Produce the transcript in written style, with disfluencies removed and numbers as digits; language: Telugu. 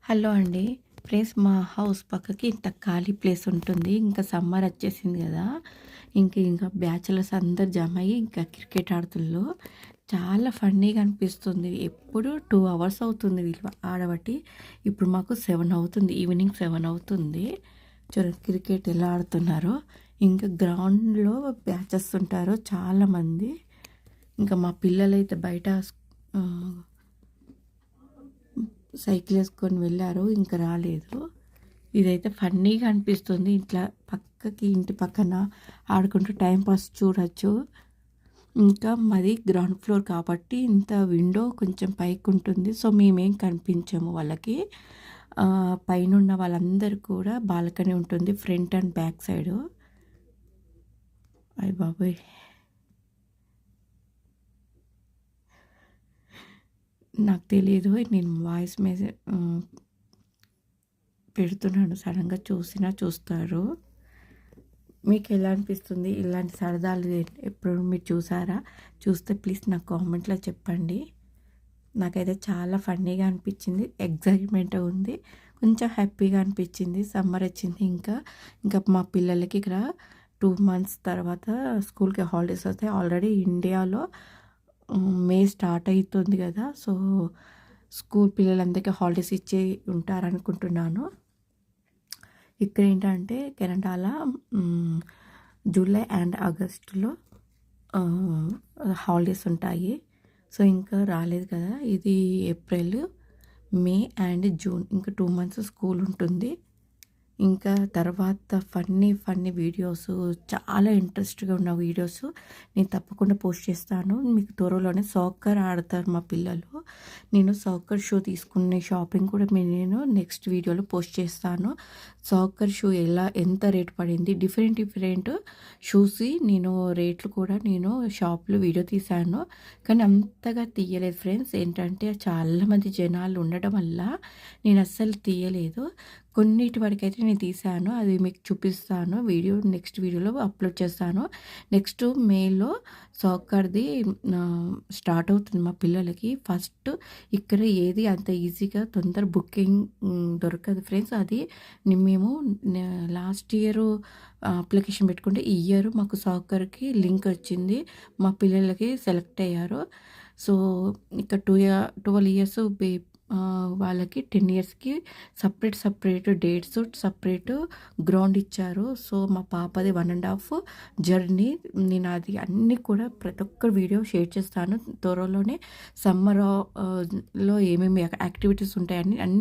హలో అండి. మా హౌస్ పక్కకి ఇంత ఖాళీ ప్లేస్ ఉంటుంది. ఇంకా సమ్మర్ వచ్చేసింది గదా! ఇంకా బ్యాచిలర్స్ అందరూ జమ అయ్యి ఇంకా క్రికెట్ ఆడుతుళ్ళు. చాలా ఫన్నీగా అనిపిస్తుంది. ఎప్పుడు 2 అవర్స్ అవుతుంది వీళ్ళు ఆడబట్టి. ఇప్పుడు మాకు 7 అవుతుంది. ఈవినింగ్ 7 అవుతుంది. చూడండి క్రికెట్ ఎలా ఆడుతున్నారో. ఇంకా గ్రౌండ్‌లో బ్యాచెస్ ఉంటారు చాలామంది. ఇంకా మా పిల్లలైతే బయట ఆహ్ సైకిల్ వేసుకొని వెళ్ళారు. ఇంకా రాలేదు. ఇదైతే ఫన్నీగా అనిపిస్తుంది. ఇట్లా ఇంటి పక్కన ఆడుకుంటూ టైం పాస్ చూడొచ్చు. ఇంకా మాది గ్రౌండ్ ఫ్లోర్ కాబట్టి ఇంత విండో కొంచెం పైకి ఉంటుంది. సో మేమేం కనిపించము వాళ్ళకి. పైనున్న వాళ్ళందరూ కూడా బాల్కనీ ఉంటుంది ఫ్రంట్ అండ్ బ్యాక్ సైడు. అయ్ బాబోయ్! నాకు తెలీదు. నేను వాయిస్ మెసేజ్ పెడుతున్నాను. సడన్గా చూస్తారు. మీకు ఎలా అనిపిస్తుంది? ఇలాంటి సరదాలు ఎప్పుడు మీరు చూసారా? చూస్తే ప్లీజ్ నాకు కామెంట్లో చెప్పండి. నాకైతే చాలా ఫన్నీగా అనిపించింది. ఎక్సైట్మెంట్‌గా ఉంది. కొంచెం హ్యాపీగా అనిపించింది. సమ్మర్ వచ్చింది ఇంకా మా పిల్లలకి ఇక్కడ 2 మంత్స్ తర్వాత స్కూల్‌కి హాలిడేస్ వస్తాయి. ఆల్రెడీ ఇండియాలో మే స్టార్ట్ అయితుంది కదా! సో స్కూల్ పిల్లలందరికీ హాలిడేస్ ఇచ్చి ఉంటారనుకుంటున్నాను. ఇక్కడ ఏంటంటే కెనడాలో జూలై అండ్ ఆగస్టులో హాలిడేస్ ఉంటాయి. సో ఇంకా రాలేదు కదా! ఇది ఏప్రిల్, మే అండ్ జూన్ ఇంకా 2 మంత్స్ స్కూల్ ఉంటుంది. ఇంకా తర్వాత ఫన్నీ వీడియోస్ చాలా ఇంట్రెస్ట్‌గా ఉన్న వీడియోస్ నేను తప్పకుండా పోస్ట్ చేస్తాను. మీకు త్వరలోనే సాకర్ ఆడతారు మా పిల్లలు. నేను సాకర్ షూ తీసుకునే షాపింగ్ కూడా నేను నెక్స్ట్ వీడియోలో పోస్ట్ చేస్తాను. సాకర్ షూ ఎంత రేట్ పడింది, డిఫరెంట్ షూస్ నేను రేట్లు కూడా నేను షాప్లో వీడియో తీశాను. కానీ అంతగా తీయలేదు ఫ్రెండ్స్. ఏంటంటే చాలామంది జనాలు ఉండడం వల్ల నేను అస్సలు తీయలేదు. కొన్నిటి వరకైతే నేను తీశాను. అది మీకు చూపిస్తాను. నెక్స్ట్ వీడియోలో అప్లోడ్ చేస్తాను. నెక్స్ట్ మేలో సాకర్‌ది స్టార్ట్ అవుతుంది మా పిల్లలకి. ఫస్ట్ ఇక్కడ ఏది అంత ఈజీగా తొందర బుకింగ్ దొరకదు ఫ్రెండ్స్. అది మేము లాస్ట్ ఇయర్ అప్లికేషన్ పెట్టుకుంటే ఈ ఇయర్ మాకు సాకర్‌కి లింక్ వచ్చింది. మా పిల్లలకి సెలెక్ట్ అయ్యారు. సో ఇక్కడ 12 ఇయర్స్ వాళ్ళకి 10 ఇయర్స్‌కి సపరేట్ డేట్స్, సపరేట్ గ్రౌండ్ ఇచ్చారు. సో మా పాపది 1.5 జర్నీ. నేను అది అన్నీ కూడా ప్రతి ఒక్క వీడియో షేర్ చేస్తాను. త్వరలోనే సమ్మర్ లో ఏమేమి యాక్టివిటీస్ ఉంటాయని అన్నీ